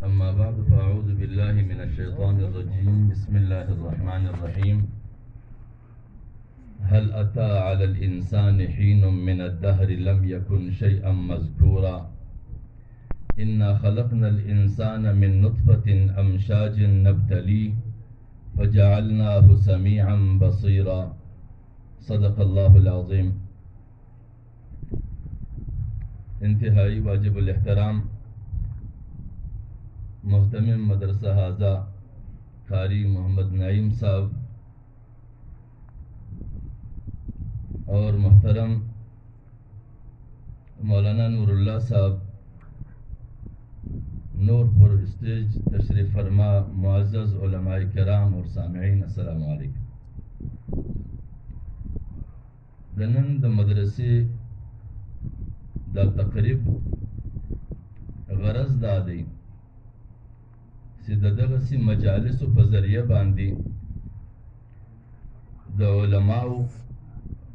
أما بعد فأعوذ بالله من الشيطان الرجيم. بسم الله الرحمن الرحيم. هل أتى على الإنسان حين من الدهر لم يكن شيئا مذكورا إنا خلقنا الإنسان من نطفة أمشاج نبتليه فجعلناه سميعا بصيرا. صدق الله العظيم. انتهائی واجب الاحترام محتمم مدرسہ حاضہ قاری محمد نعیم صاحب اور محترم مولانا نور اللہ صاحب نور پر اسٹیج تشریف فرما معزز علماء کرام اور سامعین السلام علیکم. دنن د مدرسې دا تقریب غرض دا دی چې د دغسې مجالسو په ذریعه باندې د علماو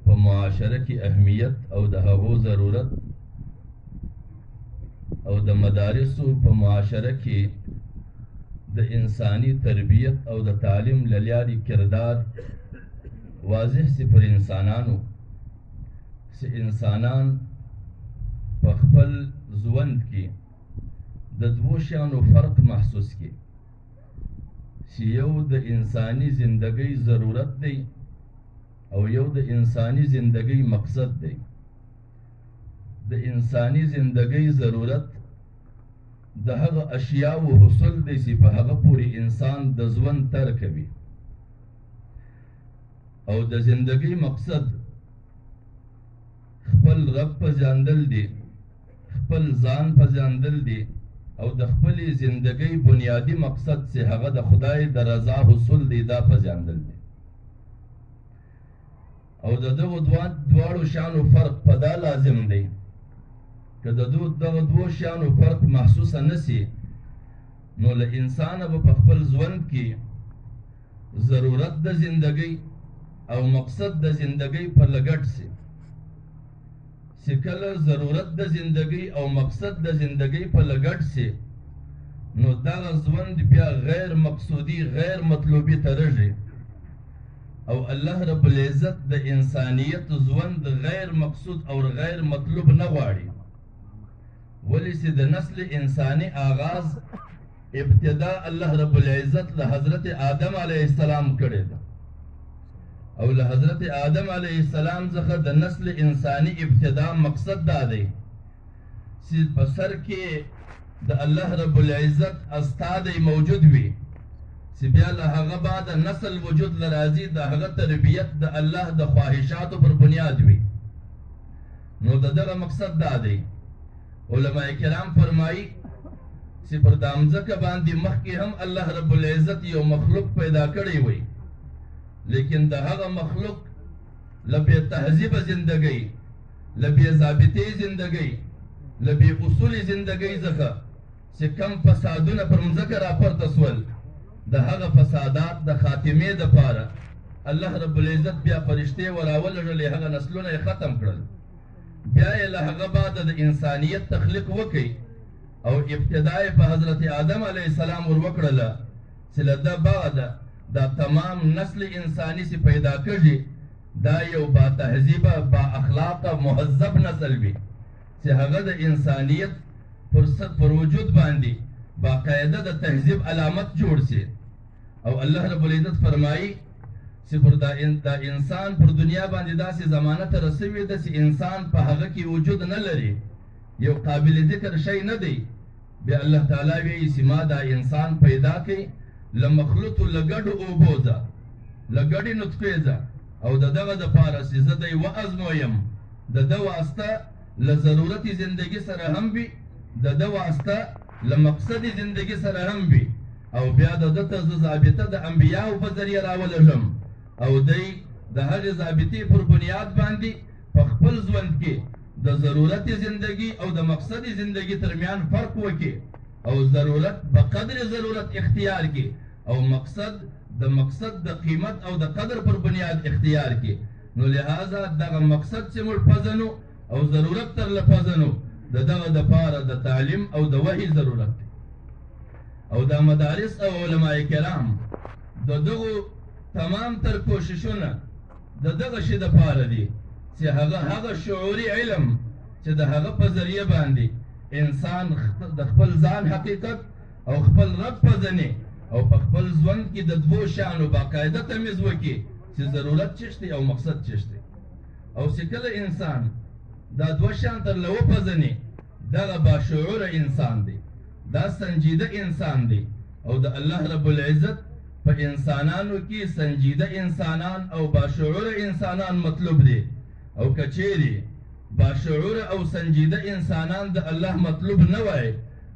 په معاشره کې اهمیت او د هغو ضرورت او د مدارسو په معاشره کې د انسانی تربیت او د تعلیم له لارې کردار واضح سي پر انسانانو چې انسانان په خپل ژوند کې د دوو شیانو فرق محسوس کړي چې یو د انساني زندګۍ ضرورت دی او یو د انساني زندګۍ مقصد دی. د انساني زندګۍ ضرورت د هغه اشیاو حصول دی چې په هغه پورې انسان د ژوند تر کوي او د زندګۍ مقصد خپل رب پېژندل دی، خپل ځان پېژندل دی او د خپلې زندګۍ بنیادی مقصد چې هغه د خدای د رضا حصول دی دا پېژندل دی. او د دغو دواړو شیانو فرق په دا لازم دی که د دغو دوو شیانو فرق محسوسه نسی نو له انسانه به په خپل ژوند کې ضرورت د زندګۍ او مقصد د زندګۍ په لګډ سي چې کله ضرورت د زندګۍ او مقصد د زندګۍ په لګډ سي نو دغه ژوند بیا غیر مقصودی غیر مطلوبی ته رژي او الله رب العزت د انسانیت ژوند غیر مقصود او غیر مطلوب نه غواړي. ولی چې د نسل انسانی آغاز ابتدا الله رب العزت له حضرت آدم علیه السلام کړی ده او له حضرت آدم علیه السلام څخه د نسل انسانی ابتدا مقصد دا دی چې په سر کې د الله رب العزت استادی موجود وي چې بیا له هغه بعد نسل وجود لراځي د هغه تربیت د الله د خواهشاتو پر بنیاد وي. نو د دغه مقصد دا دی. علماء کرام فرمایي چې پر دا مځکه باندې مخکې هم الله رب العزت یو مخلوق پیدا کړی وي لیکن د هغه مخلوق له بې تهذیبه زندګۍ له بې ضابطې زندګۍ له بې اصولې زندګۍ څخه چې کم فسادونه پر مځکه راپورته سول د هغه فسادات د خاتمې دپاره الله رب العزت بیا فرشتې وراولږلې هغه نسلونه یې ختم کړل. بیا یې له هغه بعد د انسانیت تخلیق وکړي او ابتدا یې په حضرت آدم علیه السلام ور وکړله چې له ده بعده دا تمام نسل انسانی سے پیدا کړي دا یو با تهذیبه با اخلاقه مهذب نسل وي چې هغه د انسانیت پر وجود باندې باقاعده د تهذیب علامت جوړ سي. او الله رب العزت فرمایي چې پر دا انسان پر دنیا باندې داسې زمانه ته رسوي ده چې انسان په هغه کې وجود نه لري، یو قابل ذکر شی نه دی. بیا الله تعالی وایي چې ما دا انسان پیدا کړي لمخلوط لګډ اوبوزه لګډې نطفېزه او د دغه دپاره چې زه دی وازمویم د ده واسطه له ضرورت زندگی سره هم وي د ده واسطه له مقصد زندگی سره هم وي او بیا د ده ته زه ضابطه د انبیاو په ذریعه راولږم او دی د هغې ضابطې پر بنیاد باندې په خپل ژوند کې د ضرورت زندگی او د مقصد زندگی ترمیان فرق وکړي او ضرورت بقدر ضرورت اختیار کی او مقصد د قیمت او د قدر پر بنیاد اختیار کی. نو لہذا دغه مقصد سے مړ پزنو او ضرورت تر لپزنو د دغه د پاره د تعلیم او د وحی ضرورت دی. او دا مدارس او علماء کرام د دغو تمام تر کوششونه د دغه شي دپاره دي چې هغه شعوري علم چې د هغه په ذریعه باندې انسان د خپل ځان حقیقت او خپل رب پېژني او په خپل ژوند کې د دوو شیانو باقاعده تمیز وکړي چې ضرورت چشته او مقصد چشته او چې کله انسان دا دوه شیان درله وپېژني دغه باشعوره انسان دی دا سنجیده انسان دی او د الله رب العزت په انسانانو کې سنجیده انسانان او باشعوره انسانان مطلوب دی او کچېرې باشعوره او سنجیده انسانان د الله مطلوب نه وای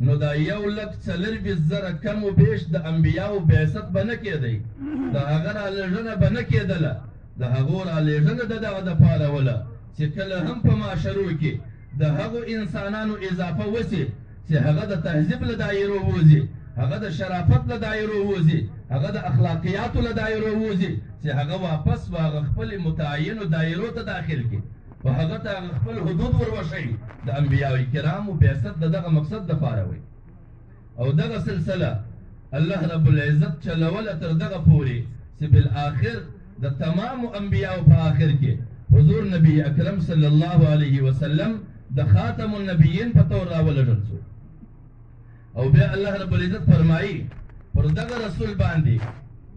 نو دا 1,40,000 کم و بیش د انبیاو بعثت به نه کېدی د هغه رالېږنه به نه کېدله د هغو رالېږنه د دغه دپاره وله چې کله هم په معاشرو کې د هغو انسانانو اضافه وسي چې هغه د تهذیب له دایرو ووځي هغه د شرافت له دایرو ووځي هغه د اخلاقیاتو له دایرو ووځي چې هغه واپس به هغه خپلې متعینو دایرو ته داخل کړي و هغه ته هغه خپل حدود وروښیي د انبیاء کرامو بعثت د دغه مقصد دپاره وي او دغه سلسله الله رب العزت چلوله تر دغه پورې چې بالآخر د تمامو انبیاءو په آخر کې حضور نبی اکرم صلی الله علیه وسلم د خاتم النبیین په طور راولېږل شو او بیا الله رب العزت فرمایي پر دغه رسول باندې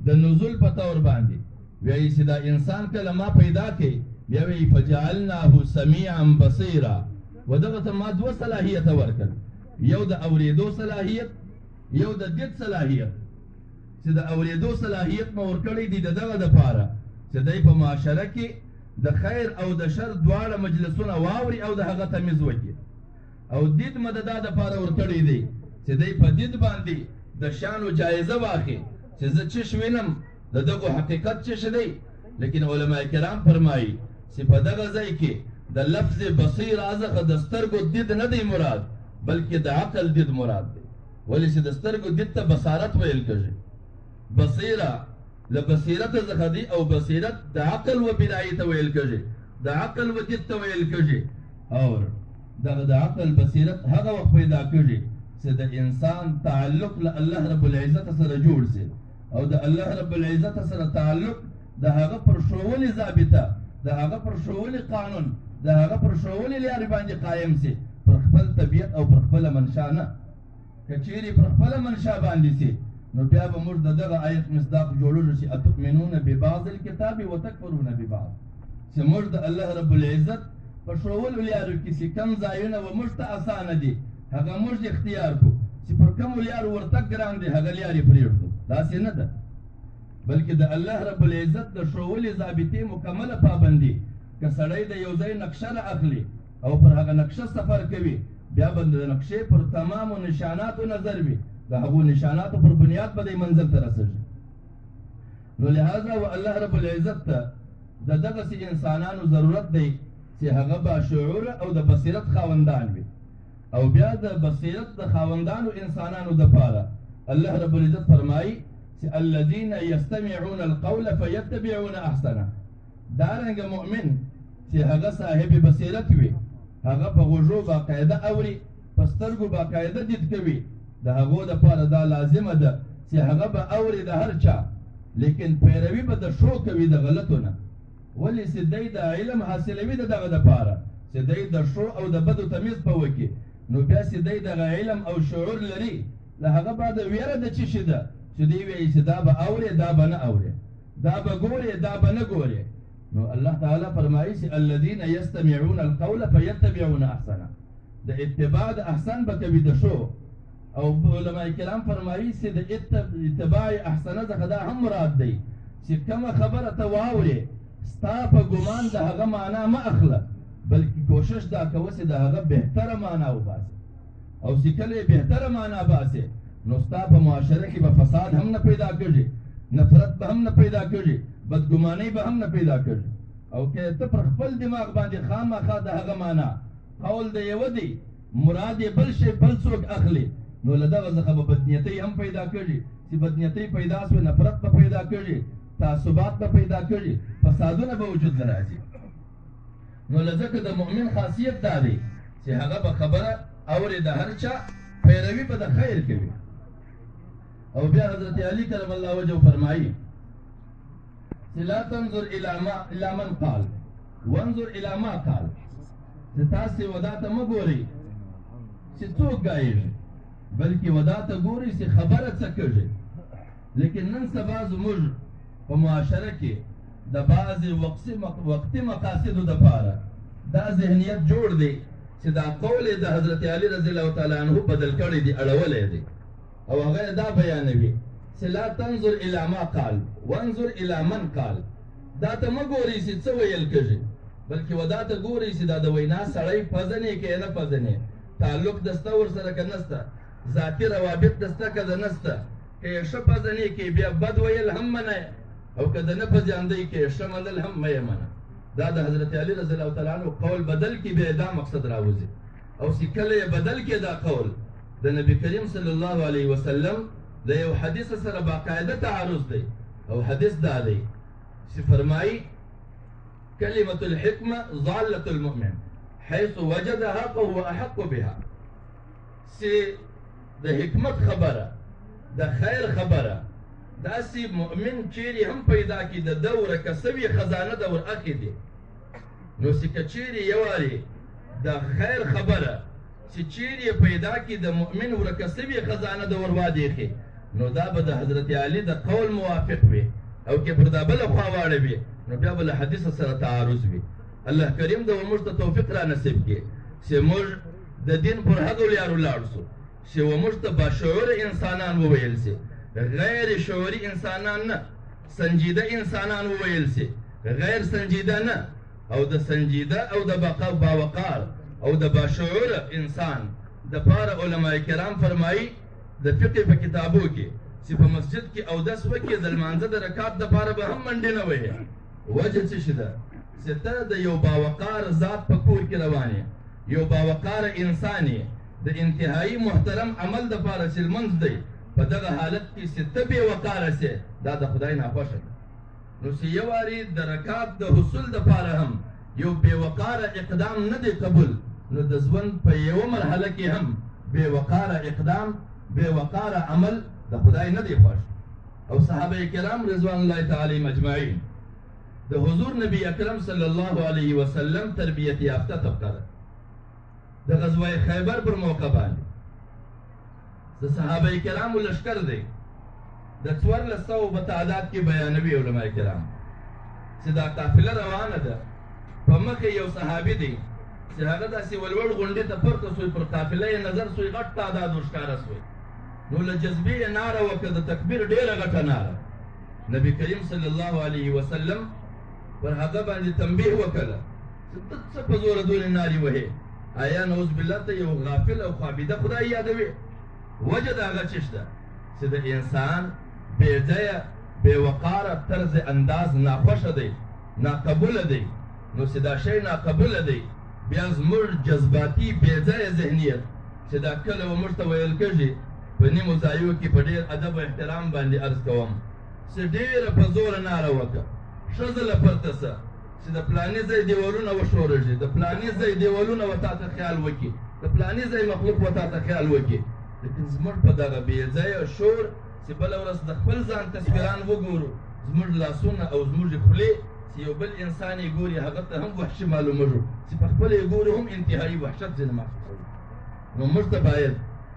د نزول په طور باندې وایي چې دا انسان کله ما پیدا کړي بیا وایي فجعلناه سمیعا بصیرا و دغه ته ما دوه صلاحیته ورکړل یو د اورېدو صلاحیت یو د دید صلاحیت چې د اورېدو صلاحیت مو ورکړی دی د دغه دپاره چې دی په معاشره کې د خیر او د شر دواړه مجلسونه واوري او د هغه تمیز وکړي او دید مه د دا دپاره ورکړی دی چې دی په دید باندې د شانو جایزه واخلي چې زه چش وینم د دغو حقیقت چش دی لیکن علماء کرام فرمایي چې په دغه ځای کې د لفظ بصیر ازخه د سترګو دید نه دی مراد بلکې د عقل دید مراد دی ولې چې د سترګو دید ته بصارت ویل کېږي بصیره له بصیرت څخه دی او بصیرت د عقل و بنایي ته ویل کېږي د عقل و دید ته ویل کېږي او دغه د عقل بصیرت هغه وخت پیدا کېږي چې د انسان تعلق له الله رب العزت سره جوړ شي او د الله رب العزت سره تعلق د هغه پر ښوونې ضابطه د هغه پر ښوونې قانون د هغه پر ښوونې لارې باندې قایم شي پر خپل طبیعت او پر خپله منشا نه که چیرې پر خپله منشا باندې شي نو بیا به موږ د دغه آیت مصداق جوړوږو چې اتؤمنون ببعض الکتاب وتکفرون ببعض چې موږ د الله رب العزت په ښوولو لارو کې چې کوم ځایونه به موږ ته اسانه دي هغه موږ اختیار کړو چې پر کومو لارو ورتګ ګران دی هغه لارې پرېږدو داسې نه ده بلکې د الله رب العزت د ښوولې ضابطې مکمله پابندي که سړی د یو ځای نقشه نه اخلي او پر هغه نقشه سفر کوي بیا به د نقشې پر تمامو نشاناتو نظر وي د هغو نشاناتو پر بنیاد به دی منزل ته رسېږي نو لهذا و الله رب العزت ته د دغسې انسانانو ضرورت دی چې هغه باشعوره او د بصیرت خاوندان وي او بیا د بصیرت د خاوندانو انسانانو دپاره الله رب العزت فرمایي چې الذین یستمعون القول فیتبعون احسنه دارنګه مؤمن چې هغه صاحب بصیرت وي هغه په غوږو باقاعده اوري په سترګو باقاعده دید کوي د هغو دپاره دا لازمه ده چې هغه به اوري د هر چا لیکن پیروي به د ښو کوي د غلطو نه ولې چې دی د علم حاصلوي د دغه دپاره چې دی د ښو او د بدو تمیز په وکړي نو بیا چې دی دغه علم او شعور لري له هغه بعد ویره د څه شي ده چې دی وایي چې دا به اورې دا به نه اورې دا به ګورې دا به نه ګورې نو الله تعالی فرمایي چې الذین یستمعون القول فیتبعون احسنه د اتباع د احسن به کوي د ښو او علماء کرام فرمایي چې د اتباع احسنه څخه دا هم مراد دی چې کومه خبره ته واورې ستا په ګمان د هغه معنا مه اخله بلکې کوشش دا کوه چې د هغه بهتره معنا وباسې او چې کله یې بهتره معنا باسې نو ستا په معاشره کې به فساد هم نه پیدا کېږي نفرت به هم نه پیدا کېږي بدګمانۍ به هم نه پیدا کېږي او که ته پر خپل دماغ باندې خامخا د هغه معنا قول د یوه دی مراد یې بل شی بل څوک اخلي نو له دغه څخه به بدنیتۍ هم پیدا کېږي چې بدنیتۍ پیدا سوې نفرت به پیدا کېږي تعصبات به پیدا کېږي فسادونه به وجود نه راځي نو ځکه د مؤمن خاصیت دا دی چې هغه به خبره اوري د هر چا پیروي به د خیر کوي او بیا حضرت علی کرم الله وجهه فرمایي لا تنظر الى من قال وانظر الى ما قال. تاسې ودا ته مه ګورئ چې څوک ګایږي، بلکې ودا ته ګورئ چې خبره څه کېږي. لیکن نن سبا زموږ په معاشره کې د بعضې وقتي مقاصدو دپاره دا ذهنیت جوړ دی چې دا قول د حضرت علی رضی الله تعالی عنه بدل کړی دی، اړولی دی، او هغه دا بیانوي چې لا تنظر الى ما قال وانظر الى من قال. دا ته مه ګورئ چې څه ویل کېږي، بلکې ودا ته ګورئ چې دا د وینا سړی پزنې که نه پزنې، تعلق دسته ورسره که نسته، ذاتي روابط دسته که ده نسته، که یې ښه پزنې کې بیا بد ویل هم منه، او که د نه پزیاندی کې یې ښه منل هم مه یې منه. دا د حضرت علی رضی الله تعالی عنه قول بدل کې بیا دا مقصد راوځي، او چې کله یې بدل کې دا قول د نبی کریم صلی الله علیه وسلم د یو حدیث سره باقاعده تعارض دی. او حدیث دا دی چې فرمایي کلمة الحکمة ضالة المؤمن حيث وجدها فهو احق بها. چې د حکمت خبره، د خیر خبره، داسې مؤمن چیرې هم پیدا کړي د ده ورکه سوي خزانه ده ور اخې دي. نو چې که چیرې یوارې د خیر خبره چې چیرې پیدا کړي د مؤمن ورکه سوي خزانه ده ور وادېخي، نو دا به د حضرت علی د قول موافق وي، او که پر دا بله خوا واړه وي نو بیا به له حدیث سره تعارض وي. الله کریم د موږ ته توفیق را نصیب کړي چې موږ د دین پر هغو لارو لاړ سو چې موږ ته باشعور انسانان وویل سي، غیر شعوري انسانان نه، سنجیده انسانان وویل سي، غیر سنجیده نه. او د سنجیده او د باوقار او د باشعور انسان د پاره علماء کرام فرمایي د فقه په کتابو کې چې په مسجد کې اودس وکړي د لمانځه د رکعت دپاره به هم منډې نه وهي. وجه څه شي ده؟ چې ته د یو باوقار ذات په کور کې روان یې، یو باوقار انسان یې، د انتهایی محترم عمل دپاره چې لمونځ دی، په دغه حالت کې چې ته بې وقاره سې، دا د خدای ناخوښه ده. نو چې یو وارې د رکعت د حصول دپاره هم یو بې وقاره اقدام نه دی قبول، نو د ژوند په یوه مرحله کې هم بې وقاره اقدام، بې وقاره عمل د خدای نه دی خوښ. او صحابه کرام رضوان الله تعالی اجمعین د حضور نبی اکرم صلی الله علیه وسلم تربیت یافته طبقه ده. د غزوه خیبر پر موقع باندې د صحابه کرامو لشکر دی، د 1400 په تعداد کې بیانوي علماء کرام چې دا قافله روانه ده، په مخکې یو صحابي دی چې هغه داسې ولوړ غونډې ته پورته سوی، پر قافله یې نظر سوی، غټ تعداد ورښکاره سوی. نو له جذبې یې ناره وکړه، د تکبیر ډېره غټه ناره. نبی کریم صلی الله علیه وسلم پر هغه باندې تنبیه وکړه چې ته څه په زوره دونې نارې وهې؟ آیا نعوذ بالله ته یو غافل او خوابیده خدای یادوي؟ وجه د هغه څه شته چې د انسان بې ځایه بې وقاره طرز انداز ناخوښه دی، ناقبوله دی. نو چې دا شی ناقبوله دی، بیا زموږ جذباتي بې ځایه ذهنیت چې دا کله و موږ ته ویل کېږي په نیمو ځایو کې په ډېر ادب او احترام باندې عرض کوم چې ډېره په زوره ناره وکړه، ښځله پرته سه چې د پلاني ځای دیوالونه وښورېږي، د پلاني ځای دیوالونه و تا ته خیال وکړي، د پلاني ځای مخلوق و تا ته خیال وکړي. لیکن زموږ په دغه بې ځایه شور چې بله ورځ د خپل ځان تصویران وګورو، زموږ لاسونه او زموږ خولې چې یو بل انسان یې ګوري هغه ته هم وحشي معلومېږو، چې په خپله یې ګورو هم انتهایي وحشت ځینې محسوسوو. نو موږ ته باید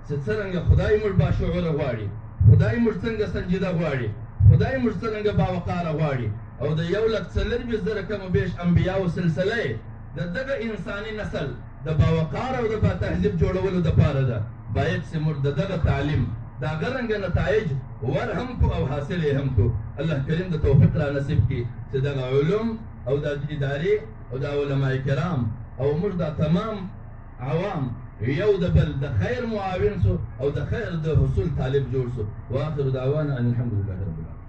چې څرنګه خدای موږ باشعوره غواړي، خدای موږ څنګه سنجیده غواړي، خدای موږ څرنګه باوقاره غواړي، او د 1,40,000 کم و بیش انبیاو سلسله یې د دغه انساني نسل د باوقاره او د باتهذیب جوړولو دپاره ده. باید چې موږ د دغه تعلیم د هغه رنګه نتایج ور هم کو او حاصل یې هم کو. الله کریم د توفیق را نصیب کړي چې دغه علوم او د ادارې او د علماء کرام او موږ دا تمام عوام یو د بل د خیر معاون سو او د خیر د حصول طالب جوړ سو. واخر دعوانا ان الحمد لله رب العالمين.